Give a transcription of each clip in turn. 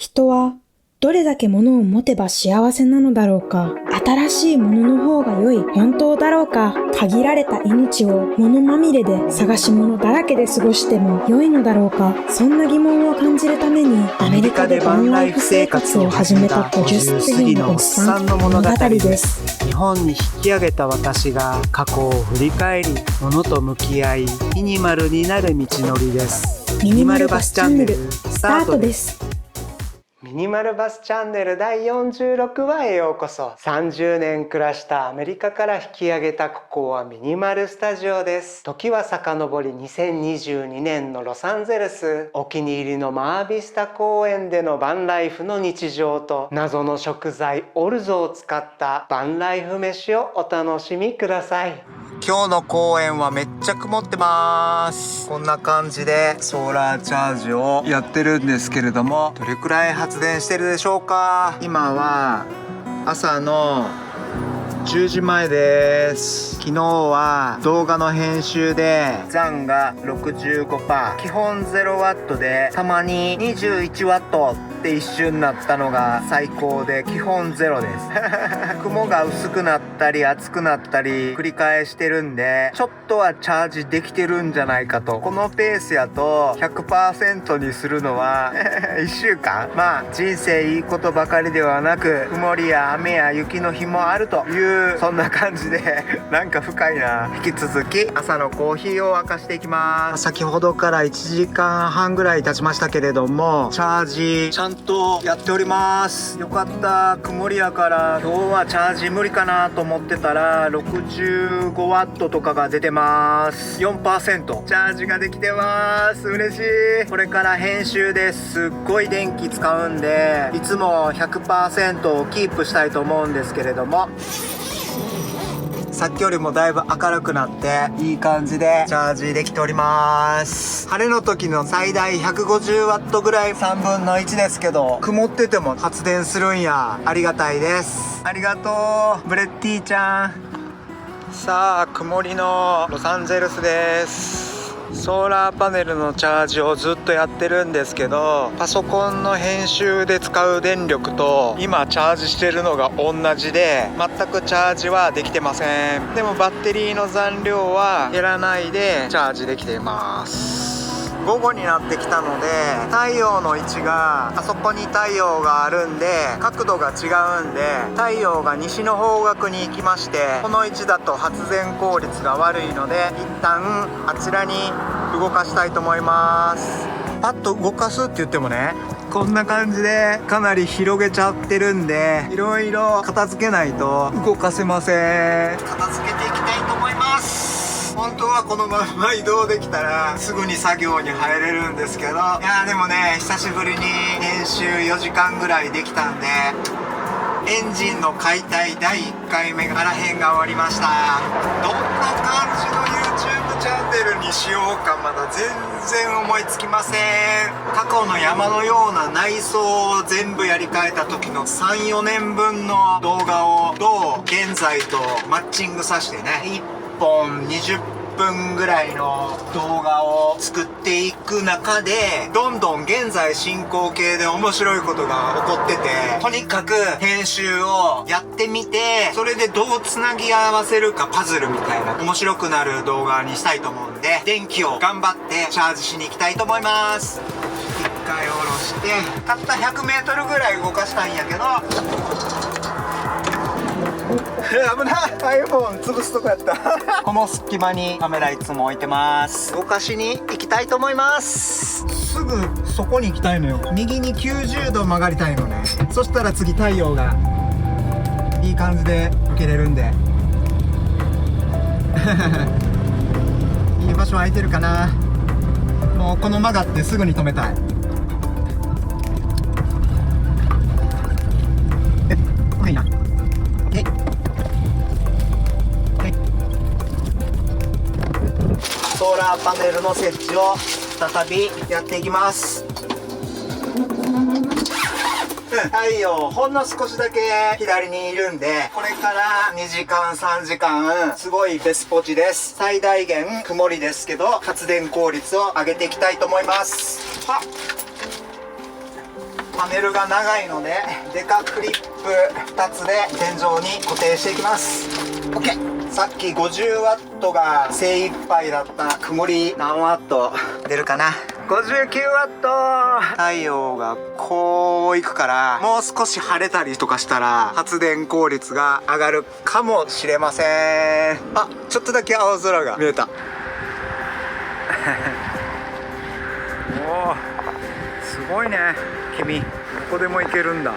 人はどれだけ物を持てば幸せなのだろうか。新しいものの方が良い、本当だろうか。限られた命を物まみれで探し物だらけで過ごしても良いのだろうか。そんな疑問を感じるためにアメリカでバンライフ生活を始めた50過ぎのおっさんの物語です。日本に引き上げた私が過去を振り返り、物と向き合い、ミニマルになる道のりです。ミニマルバスチャンネルスタートです。ミニマルバスチャンネル第46話へようこそ。30年暮らしたアメリカから引き上げたここはミニマルスタジオです。時は遡り2022年のロサンゼルス。お気に入りのマービスタ公園でのバンライフの日常と謎の食材オルゾを使ったバンライフ飯をお楽しみください。今日の公園はめっちゃ曇ってます。こんな感じでソーラーチャージをやってるんですけれども、どれくらい発電してるでしょうか。今は朝の10時前です。昨日は動画の編集で残が 65%、 基本 0W でたまに 21W って一瞬なったのが最高で、基本0です雲が薄くなったり厚くなったり繰り返してるんで、ちょっとはチャージできてるんじゃないかと。このペースやと 100% にするのは1週間。まあ人生いいことばかりではなく、曇りや雨や雪の日もあるという、そんな感じでなんか深いな。引き続き朝のコーヒーを沸かしていきます。先ほどから1時間半ぐらい経ちましたけれども、チャージちゃんとやっております。よかった。曇りやから今日はチャージ無理かなと思ってたら 65W とかが出てます。 4% チャージができてます。嬉しい。これから編集ですっごい電気使うんで、いつも 100% をキープしたいと思うんですけれども、さっきよりもだいぶ明るくなっていい感じでチャージできております。晴れの時の最大 150W ぐらい、3分の1ですけど、曇ってても発電するんや。ありがたいです。ありがとうブレッティちゃん。さあ曇りのロサンゼルスです。ソーラーパネルのチャージをずっとやってるんですけど、パソコンの編集で使う電力と今チャージしてるのが同じで、全くチャージはできてません。でもバッテリーの残量は減らないでチャージできています。午後になってきたので、太陽の位置があそこに太陽があるんで角度が違うんで、太陽が西の方角に行きまして、この位置だと発電効率が悪いので、一旦あちらに動かしたいと思います。パッと動かすって言ってもね、こんな感じでかなり広げちゃってるんで、いろいろ片付けないと動かせません。片付けていきたいと思います。本当はこのまま移動できたらすぐに作業に入れるんですけど、いやでもね、久しぶりに編集4時間ぐらいできたんで、エンジンの解体第1回目から編が終わりました。どんな感じの YouTube チャンネルにしようかまだ全然思いつきません。過去の山のような内装を全部やり替えた時の 3,4 年分の動画をどう現在とマッチングさせてね、1本20分ぐらいの動画を作っていく中で、どんどん現在進行形で面白いことが起こってて、とにかく編集をやってみて、それでどうつなぎ合わせるかパズルみたいな面白くなる動画にしたいと思うんで、電気を頑張ってチャージしに行きたいと思います。一回下ろして、たった 100m ぐらい動かしたいんやけど、危ない iPhone 潰すとこやったこの隙間にカメラいつも置いてます。動かしに行きたいと思います。すぐそこに行きたいのよ。右に90度曲がりたいのね。そしたら次太陽がいい感じで受けれるんでいい場所空いてるかな。もうこの曲がってすぐに止めたい。いいな。ソーラーパネルの設置を再びやっていきます。太陽ほんの少しだけ左にいるんで、これから2時間3時間すごいベスポジです。最大限曇りですけど発電効率を上げていきたいと思います。パネルが長いのでデカクリップ2つで天井に固定していきます。 OK。 さっき50ワットが精一杯だった曇り何ワット出るかな。59ワット。太陽がこういくからもう少し晴れたりとかしたら発電効率が上がるかもしれません。あ、ちょっとだけ青空が見えた。おお、すごいね君、どこでも行けるんだ。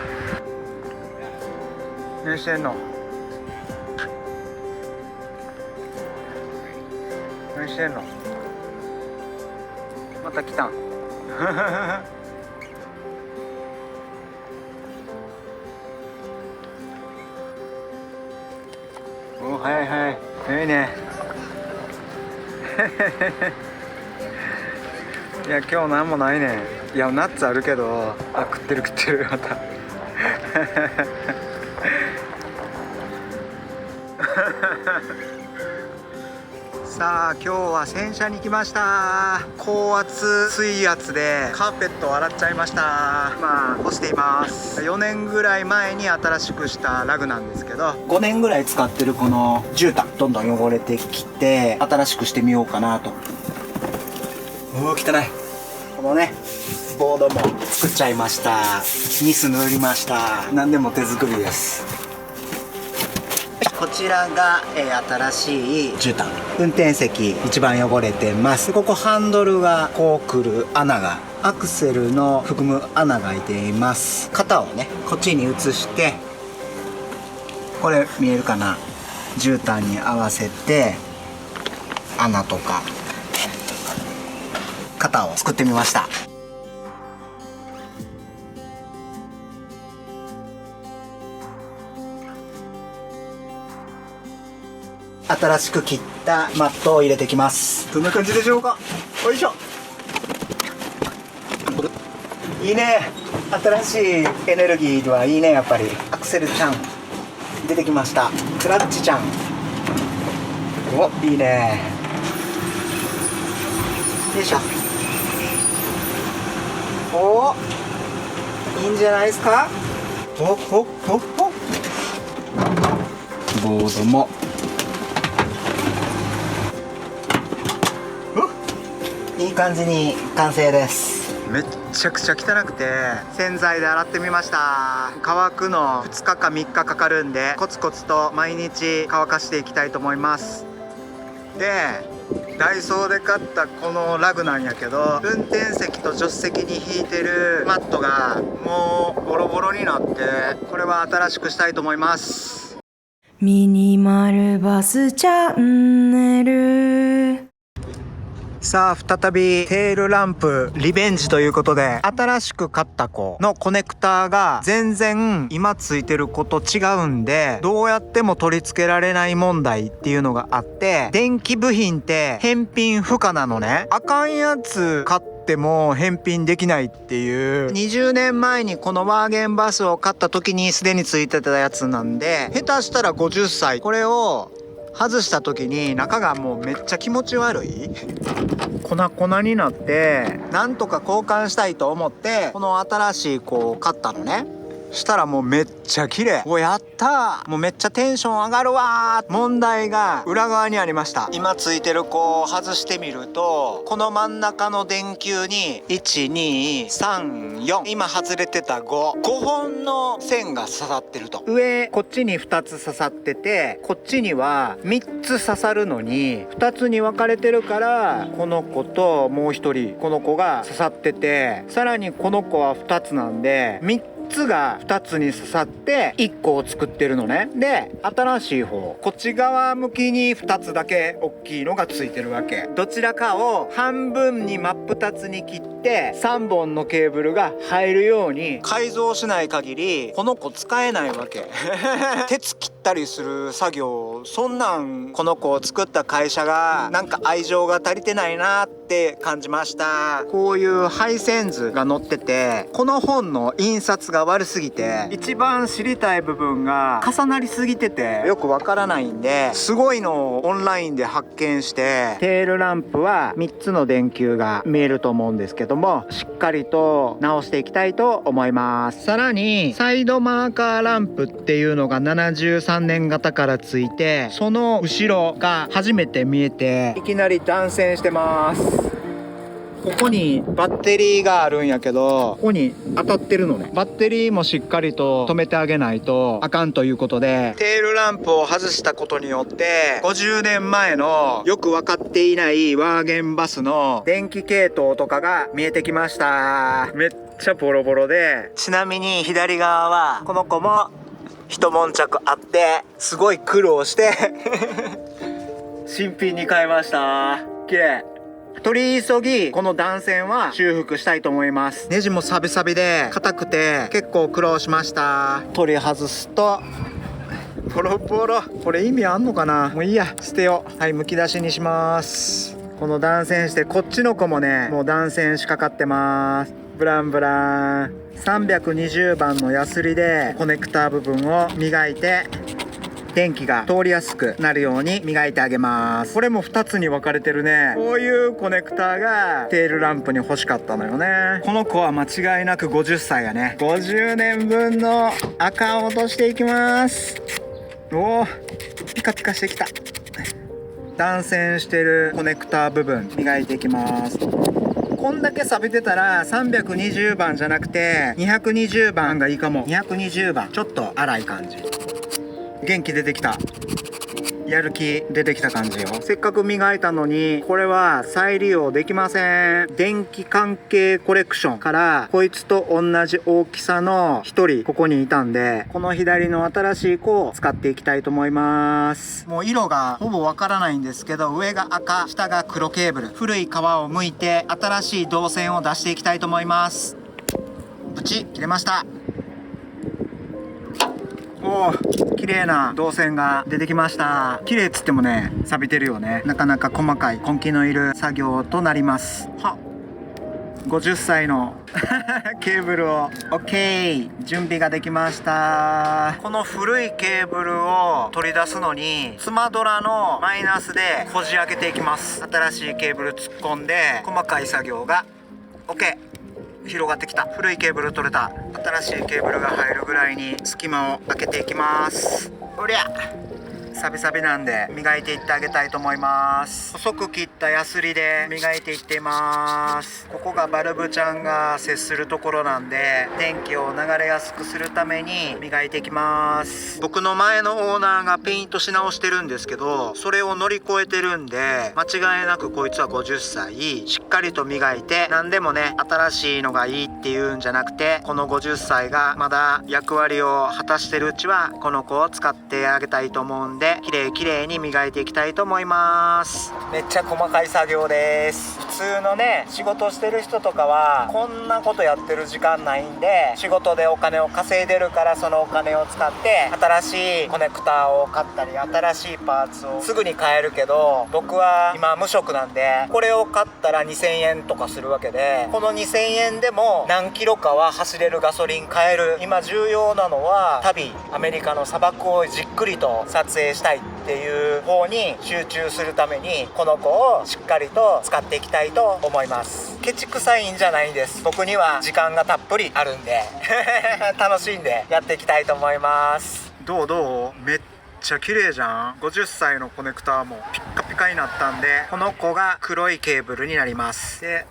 何してんの？何してんの？また来たん？お、はいはい、いいね。いや今日なんもないね。いやナッツあるけど、あ、食ってるまた。さあ今日は洗車に来ました。高圧水圧でカーペットを洗っちゃいました。まあ干しています。4年ぐらい前に新しくしたラグなんですけど、5年ぐらい使ってるこの絨毯どんどん汚れてきて新しくしてみようかなと。おお、汚い。このねボードも作っちゃいました。ニス塗りました。何でも手作りです。こちらが、新しい絨毯。運転席一番汚れてます。ここハンドルがこうくる穴が、アクセルの含む穴が開いています。型をねこっちに移して、これ見えるかな、絨毯に合わせて穴とか型を作ってみました。新しく切ったマットを入れてきます。どんな感じでしょうか。よいしょ。いいね。新しいエネルギーはいいね。やっぱりアクセルちゃん出てきました。クラッチちゃん、お、いいね。よいしょ。お、いいんじゃないですか。おおおお、ボードもいい感じに完成です。めっちゃくちゃ汚くて洗剤で洗ってみました。乾くの2日か3日かかるんで、コツコツと毎日乾かしていきたいと思います。でダイソーで買ったこのラグなんやけど、運転席と助手席に引いてるマットがもうボロボロになって、これは新しくしたいと思います。ミニマルバスチャンネル。さあ再びテールランプリベンジということで、新しく買った子のコネクターが全然今ついてる子と違うんで、どうやっても取り付けられない問題っていうのがあって、電気部品って返品不可なのね。あかんやつ買っても返品できないっていう、20年前にこのワーゲンバスを買った時にすでについてたやつなんで、下手したら50歳これを外した時に中がもうめっちゃ気持ち悪い粉々になって、なんとか交換したいと思ってこの新しい子を買ったのね。したらもうめっちゃ綺麗。お、やったー、もうめっちゃテンション上がるわー。問題が裏側にありました。今ついてる子を外してみると、この真ん中の電球に1234、今外れてた5本の線が刺さってると。上こっちに2つ刺さってて、こっちには3つ刺さるのに2つに分かれてるから、この子ともう1人この子が刺さってて、さらにこの子は2つなんで3つが2つに刺さって1個を作ってるのね。で新しい方、こっち側向きに2つだけ大きいのがついてるわけ。どちらかを半分に真っ二つに切って3本のケーブルが入るように改造しない限りこの子使えないわけ。鉄切ったりする作業、そんなんこの子を作った会社がなんか愛情が足りてないなってって感じました。こういう配線図が載ってて、この本の印刷が悪すぎて一番知りたい部分が重なりすぎててよくわからないんで、すごいのをオンラインで発見して、テールランプは3つの電球が見えると思うんですけども、しっかりと直していきたいと思います。さらにサイドマーカーランプっていうのが73年型からついて、その後ろが初めて見えて、いきなり断線してます。ここにバッテリーがあるんやけど、ここに当たってるのね。バッテリーもしっかりと止めてあげないとあかんということで、テールランプを外したことによって50年前のよく分かっていないワーゲンバスの電気系統とかが見えてきました。めっちゃボロボロで、ちなみに左側はこの子も一悶着あってすごい苦労して新品に変えました。綺麗。取り急ぎこの断線は修復したいと思います。ネジもサビサビで硬くて結構苦労しました。取り外すとボロボロ。これ意味あんのかな。もういいや、捨てよう。はい、むき出しにします。この断線して、こっちの子もねもう断線しかかってます。ブランブラン。320番のヤスリでコネクター部分を磨いて電気が通りやすくなるように磨いてあげます。これも2つに分かれてるね。こういうコネクターがテールランプに欲しかったのよね。この子は間違いなく50歳やね。50年分の赤を落としていきます。おお、ピカピカしてきた。断線してるコネクター部分磨いていきます。こんだけ錆びてたら320番じゃなくて220番がいいかも。220番ちょっと粗い感じ。元気出てきた。やる気出てきた感じよ。せっかく磨いたのにこれは再利用できません。電気関係コレクションからこいつと同じ大きさの1人ここにいたんで、この左の新しい子を使っていきたいと思います。もう色がほぼわからないんですけど、上が赤、下が黒ケーブル。古い皮を剥いて新しい導線を出していきたいと思います。プチ切れました。おー、綺麗な導線が出てきました。綺麗っつってもね錆びてるよね。なかなか細かい根気のいる作業となります。は50歳のケーブルを OK 準備ができました。この古いケーブルを取り出すのにスマドラのマイナスでこじ開けていきます。新しいケーブル突っ込んで細かい作業が OK。広がってきた。古いケーブル取れた。新しいケーブルが入るぐらいに隙間を開けていきます。おりゃ、サビサビなんで磨いていってあげたいと思います。細く切ったヤスリで磨いていっています。ここがバルブちゃんが接するところなんで、電気を流れやすくするために磨いていきます。僕の前のオーナーがペイントし直してるんですけど、それを乗り越えてるんで、間違いなくこいつは50歳。しっかりと磨いて、何でもね新しいのがいいっていうんじゃなくて、この50歳がまだ役割を果たしてるうちはこの子を使ってあげたいと思うんで、綺麗に磨いていきたいと思います。めっちゃ細かい作業です。普通のね仕事してる人とかはこんなことやってる時間ないんで、仕事でお金を稼いでるから、そのお金を使って新しいコネクターを買ったり新しいパーツをすぐに買えるけど、僕は今無職なんでこれを買ったら2000円とかするわけで、この2000円でも何キロかは走れるガソリン買える。今重要なのは旅、アメリカの砂漠をじっくりと撮影したいっていう方に集中するために、この子をしっかりと使っていきたいと思います。ケチくさいんじゃないんです。僕には時間がたっぷりあるんで楽しんでやっていきたいと思います。どうめっちゃ綺麗じゃん。50歳のコネクターもピッカピカになったんで、この子が黒いケーブルになります。で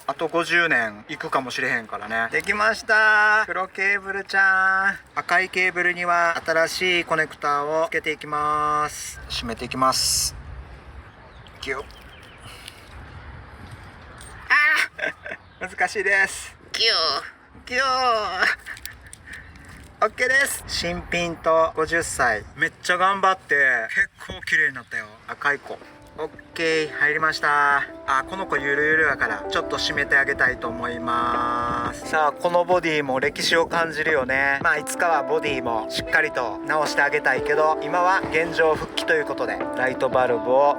あと50年いくかもしれへんからね。できました。黒ケーブルちゃん。赤いケーブルには新しいコネクターをつけていきます。締めていきます。ギュッ。あー難しいです。ギュー OK です。新品と50歳めっちゃ頑張って結構綺麗になったよ。赤い子OK 入りました。この子ゆるゆるだからちょっと締めてあげたいと思います。さあこのボディも歴史を感じるよね。いつかはボディもしっかりと直してあげたいけど、今は現状復帰ということでライトバルブを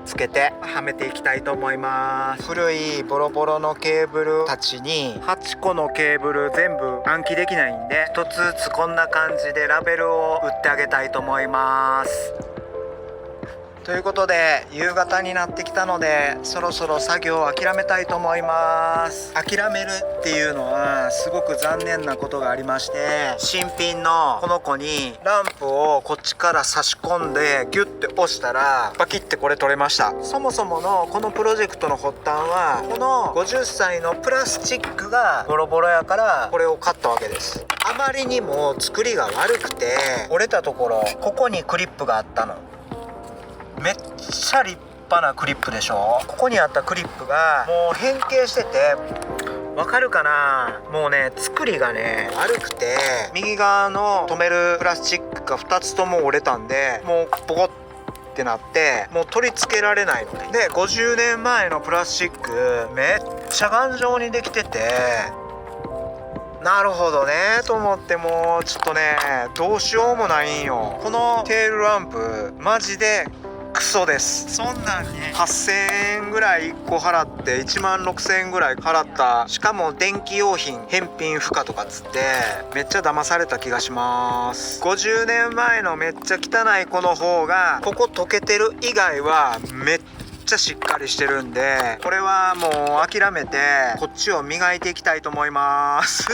つけてはめていきたいと思います。古いボロボロのケーブルたちに8個のケーブル全部暗記できないんで、1つずつこんな感じでラベルを打ってあげたいと思います。ということで夕方になってきたので、そろそろ作業を諦めたいと思います。諦めるっていうのはすごく残念なことがありまして、新品のこの子にランプをこっちから差し込んでギュッて押したらバキッてこれ取れました。そもそものこのプロジェクトの発端は、この50歳のプラスチックがボロボロやからこれを買ったわけです。あまりにも作りが悪くて折れたところ、ここにクリップがあったの。めっちゃ立派なクリップでしょ。ここにあったクリップがもう変形してて、わかるかな。もうね、作りがね悪くて、右側の留めるプラスチックが2つとも折れたんで、もうポコってなってもう取り付けられないのね。で50年前のプラスチックめっちゃ頑丈にできてて、なるほどねと思って、もうちょっとねどうしようもないんよ。このテールランプマジでクソです。そんなんに8000円ぐらい1個払って1万6000円ぐらい払った、しかも電気用品返品不可とかっつってめっちゃ騙された気がします。50年前のめっちゃ汚い子の方がここ溶けてる以外はめっちゃしっかりしてるんで、これはもう諦めてこっちを磨いていきたいと思います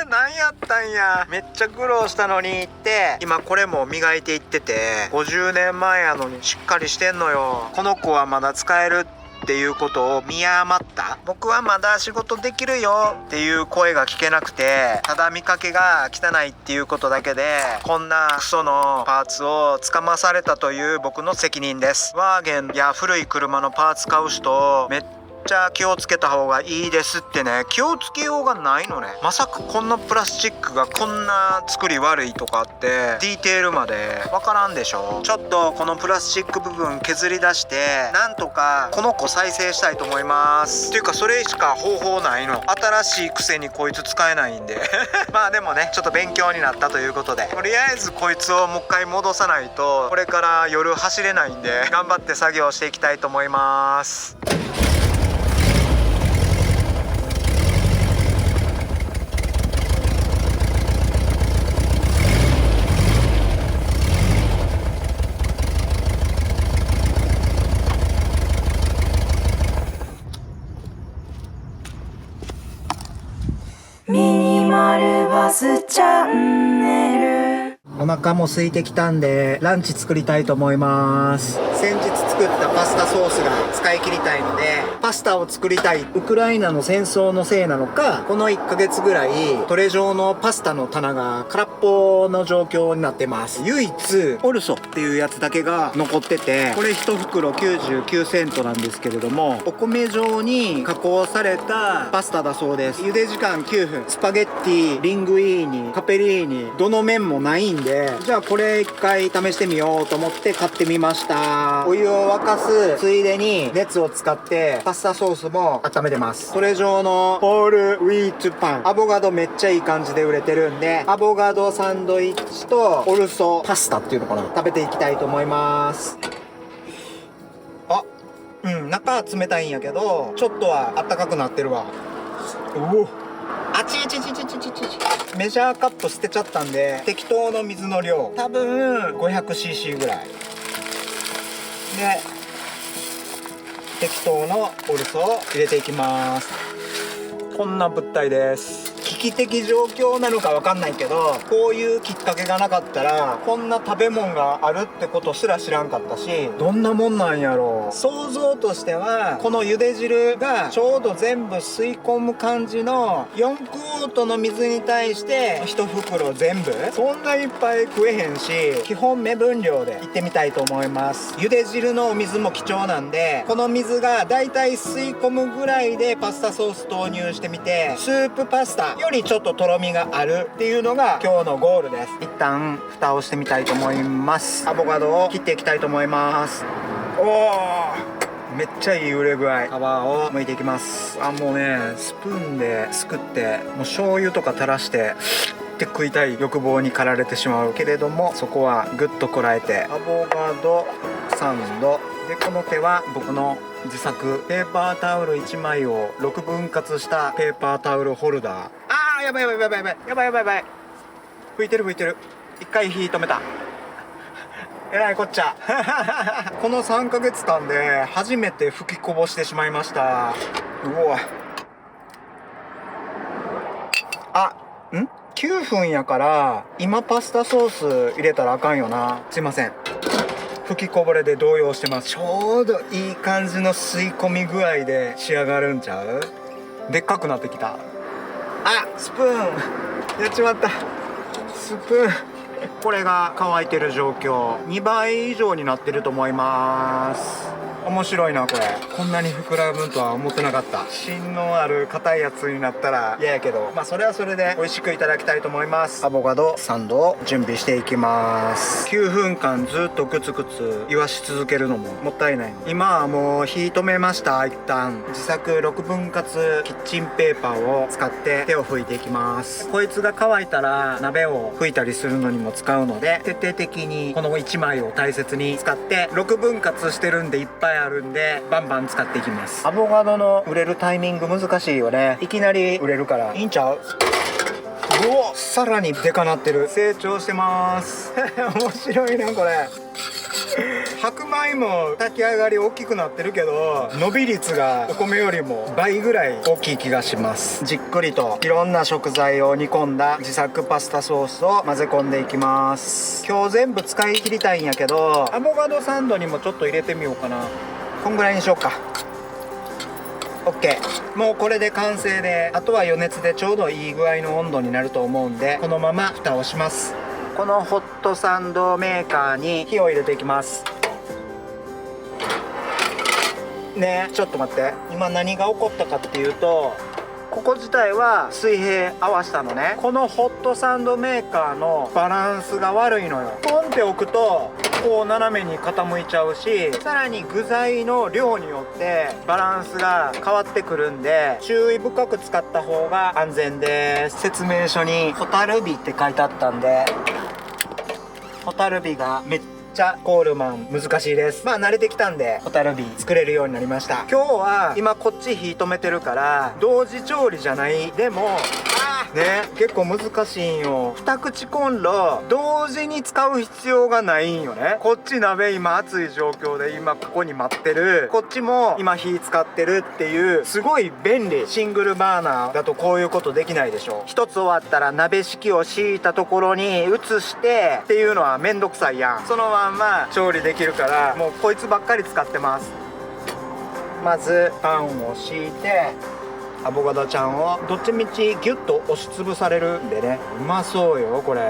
なんやったんや、めっちゃ苦労したのにって今これも磨いていってて、50年前やのにしっかりしてんのよ。この子はまだ使えるっていうことを見余った。僕はまだ仕事できるよっていう声が聞けなくて、ただ見かけが汚いっていうことだけでこんなクソのパーツをつかまされたという僕の責任です。ワーゲンや古い車のパーツ買う人めっちゃ気をつけた方がいいですってね。気をつけようがないのね。まさかこんなプラスチックがこんな作り悪いとかってディテールまでわからんでしょ。ちょっとこのプラスチック部分削り出してなんとかこの子再生したいと思います。っていうかそれしか方法ないの。新しいくせにこいつ使えないんでまあでもねちょっと勉強になったということで、とりあえずこいつをもう一回戻さないとこれから夜走れないんで、頑張って作業していきたいと思います。ミニマルバスチャンネル。お腹も空いてきたんでランチ作りたいと思います。先日作ったパスタソースが使い切りたいのでパスタを作りたい。ウクライナの戦争のせいなのか、この1ヶ月ぐらいトレ状のパスタの棚が空っぽの状況になってます。唯一オルソっていうやつだけが残ってて、これ1袋99セントなんですけれども、お米状に加工されたパスタだそうです。茹で時間9分。スパゲッティ、リングイーニ、カペリーニ、どの麺もないんで、じゃあこれ一回試してみようと思って買ってみました。お湯を沸かすついでに熱を使ってパスタソースも温めてます。それ状のホールウィートパン、アボカドめっちゃいい感じで売れてるんで、アボカドサンドイッチとオルソパスタっていうのかな、食べていきたいと思います。中は冷たいんやけどちょっとはあったかくなってるわ。おお、あちちちちちちちち。メジャーカップ捨てちゃったんで適当の水の量、多分 500cc ぐらいで適当のオルソを入れていきます。こんな物体です。危機的状況なのかわかんないけど、こういうきっかけがなかったらこんな食べ物があるってことすら知らんかったし、どんなもんなんやろう。想像としてはこの茹で汁がちょうど全部吸い込む感じの4クォートの水に対して1袋全部、そんないっぱい食えへんし、基本目分量でいってみたいと思います。茹で汁のお水も貴重なんで、この水がだいたい吸い込むぐらいでパスタソース投入してみて、スープパスタよりちょっととろみがあるっていうのが今日のゴールです。一旦蓋をしてみたいと思います。アボカドを切っていきたいと思います。おー、めっちゃいい売れ具合。皮を剥いていきます。もうねスプーンですくってもう醤油とか垂らしてって食いたい欲望に駆られてしまうけれども、そこはぐっとこらえて、アボカドサンドでこの手は僕の自作ペーパータオル1枚を6分割したペーパータオルホルダー。やばいやばいやばいやばいやばいやばいやばい。拭いてる拭いてる。一回火止めた。えらいこっちゃ。この3ヶ月間で初めて吹きこぼしてしまいました。うわ。9分やから今パスタソース入れたらあかんよな。すいません。吹きこぼれで動揺してます。ちょうどいい感じの吸い込み具合で仕上がるんちゃう？でっかくなってきた。スプーンやっちまった。スプーンこれが乾いてる状況。2倍以上になってると思います。面白いなこれ。こんなに膨らむとは思ってなかった。芯のある硬いやつになったら嫌やけど、それはそれで美味しくいただきたいと思います。アボカドサンドを準備していきます。9分間ずっとグツグツ言わし続けるのももったいない。今はもう火止めました。一旦自作6分割キッチンペーパーを使って手を拭いていきます。こいつが乾いたら鍋を拭いたりするのにも使うので、徹底的にこの1枚を大切に使って、6分割してるんでいっぱいあるんでバンバン使っていきます。アボカドの売れるタイミング難しいよね。いきなり売れるからいいんちゃう？お、さらにでかなってる。成長してます面白いなこれ。白米も炊き上がり大きくなってるけど、伸び率がお米よりも倍ぐらい大きい気がします。じっくりといろんな食材を煮込んだ自作パスタソースを混ぜ込んでいきます。今日全部使い切りたいんやけど、アボカドサンドにもちょっと入れてみようかな。こんぐらいにしようか。 OK。 もうこれで完成で、あとは余熱でちょうどいい具合の温度になると思うんで、このまま蓋をします。このホットサンドメーカーに火を入れていきますね。ちょっと待って、今何が起こったかっていうと、ここ自体は水平合わしたのね。このホットサンドメーカーのバランスが悪いのよ。ポンって置くとこう斜めに傾いちゃうし、さらに具材の量によってバランスが変わってくるんで、注意深く使った方が安全です。説明書にホタルビって書いてあったんで、ホタルビがめっちゃコールマン難しいです。慣れてきたんでホタルビ作れるようになりました。今日は今こっち火止めてるから同時調理じゃない。でもね、結構難しいんよ。2口コンロ同時に使う必要がないんよね。こっち鍋今熱い状況で今ここに待ってる、こっちも今火使ってるっていう、すごい便利。シングルバーナーだとこういうことできないでしょ。一つ終わったら鍋敷を敷いたところに移してっていうのはめんどくさいやん。そのまんま調理できるから、もうこいつばっかり使ってます。まずパンを敷いて、アボカドちゃんをどっちみちギュッと押しつぶされるんでね、うまそうよこれ。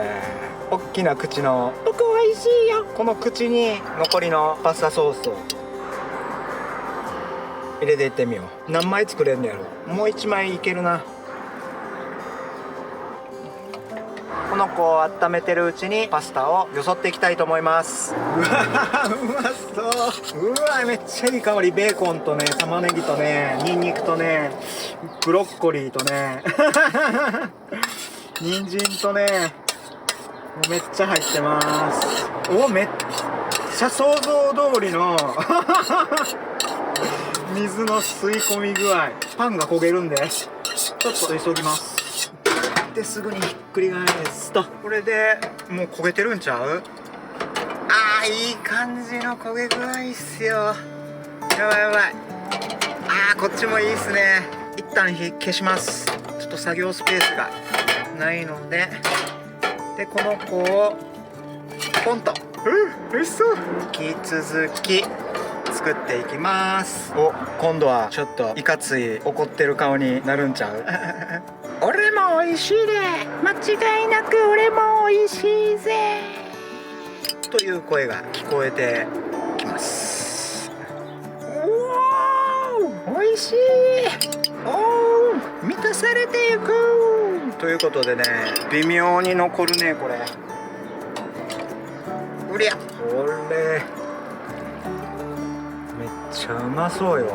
おっきな口の僕美味しいよ。この口に残りのパスタソースを入れていってみよう。何枚作れんのやろ。もう1枚いけるな。この子を温めてるうちにパスタをよそっていきたいと思います。うわうまそう。うわめっちゃいい香り。ベーコンとね、玉ねぎとね、ニンニクとね、ブロッコリーとね人参とね、めっちゃ入ってます。お、めっちゃ想像通りの水の吸い込み具合。パンが焦げるんでちょっと急ぎます。ですぐにひっくり返すと、これでもう焦げてるんちゃう？いい感じの焦げ具合っすよ。やばいやばい。こっちもいいっすね。一旦火消します。ちょっと作業スペースがないので、この子をポンと美味しそう。引き続き作っていきます。今度はちょっといかつい怒ってる顔になるんちゃう？俺も美味しいで、間違いなく俺も美味しいぜという声が聞こえてきます。おー美味しい、おー満たされていくということでね、微妙に残るねこれ。うりゃ、これめっちゃうまそうよ。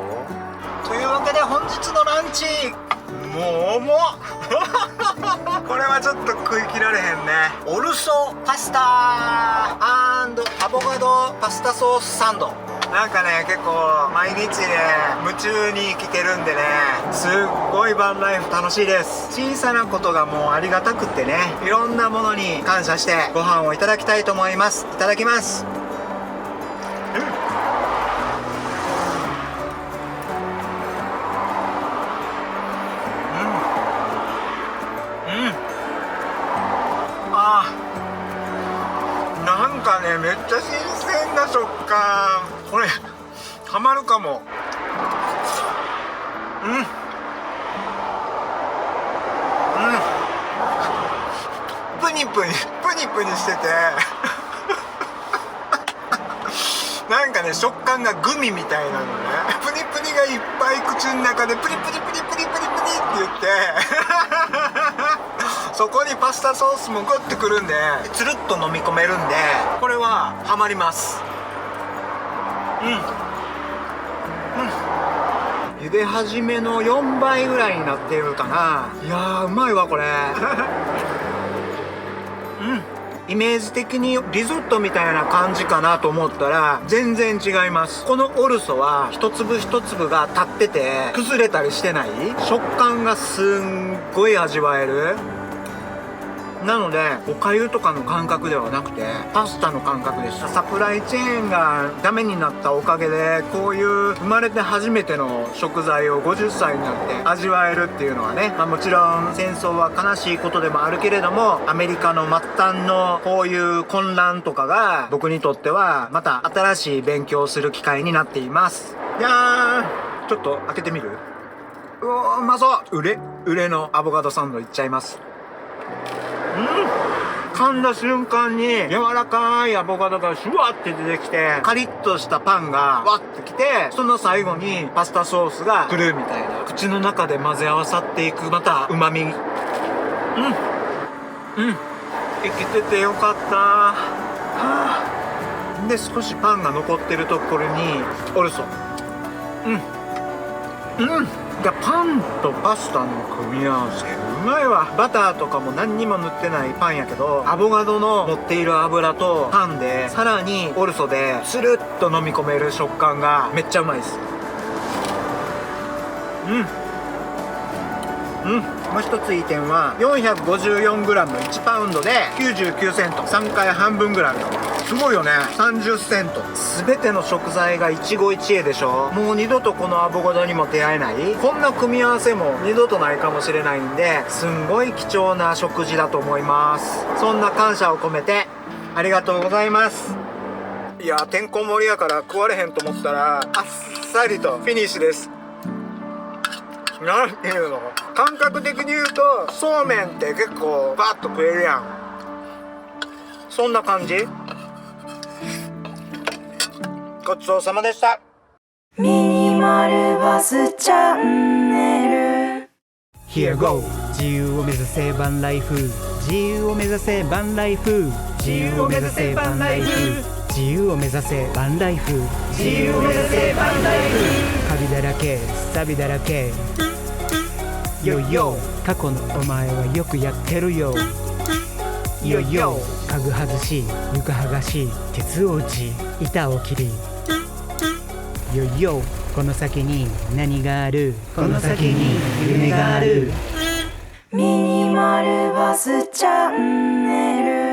というわけで本日のランチ、もう重っこれはちょっと食い切られへんね。オルソパスタ&アボカドパスタソースサンドなんかね結構毎日ね夢中に生きてるんでね、すっごいバンライフ楽しいです。小さなことがもうありがたくってね、いろんなものに感謝してご飯をいただきたいと思います。いただきます。なんかねめっちゃ新鮮な食感。これハマるかも。プニプニしててなんかね食感がグミみたいなのね。プニプニがいっぱい口の中でプニプニって言ってそこにパスタソースもグッてくるんでつるっと飲み込めるんで、これはハマります。茹で始めの4倍ぐらいになってるかな。いやーうまいわこれイメージ的にリゾットみたいな感じかなと思ったら全然違います。このオルソは一粒一粒が立ってて崩れたりしてない、食感がすんごい味わえる。なのでおかゆとかの感覚ではなくてパスタの感覚でした。サプライチェーンがダメになったおかげでこういう生まれて初めての食材を50歳になって味わえるっていうのはね、もちろん戦争は悲しいことでもあるけれども、アメリカの末端のこういう混乱とかが僕にとってはまた新しい勉強をする機会になっています。いやーちょっと開けてみる。うおーうまそう。売れのアボカドサンドいっちゃいます。噛んだ瞬間に柔らかいアボカドがシュワって出てきて、カリッとしたパンがワッてきて、その最後にパスタソースが来るみたいな、口の中で混ぜ合わさっていくまた旨味。生きててよかった。で少しパンが残ってるところにオルソ。パンとパスタの組み合わせうまいわ。バターとかも何にも塗ってないパンやけど、アボカドの持っている油とパンでさらにオルソでスルッと飲み込める食感がめっちゃうまいです。もう一ついい点は 454g1 パウンドで99セント、3回半分ぐらいあるよ。すごいよね。30セント。全ての食材が一期一会でしょ。もう二度とこのアボカドにも出会えない、こんな組み合わせも二度とないかもしれないんで、すんごい貴重な食事だと思います。そんな感謝を込めてありがとうございます。いやてんこ盛りやから食われへんと思ったらあっさりとフィニッシュです。なんていうの、感覚的に言うとそうめんって結構バッと食えるやん。そんな感じ。ごちそうさまでした。ミニマルバスチャンネル Here go 自由を目指せバンライフ、自由を目指せバンライフ、自由を目指せバンライフ、自由を目指せバンライフ、自由を目指せバンライフ。カビだらけサビだらけよよ、過去のお前はよくやってるよ。よよ、家具外し床剥がし鉄を打ち板を切り、よよ、この先に何がある、この先に夢がある。ミニマルバスチャンネル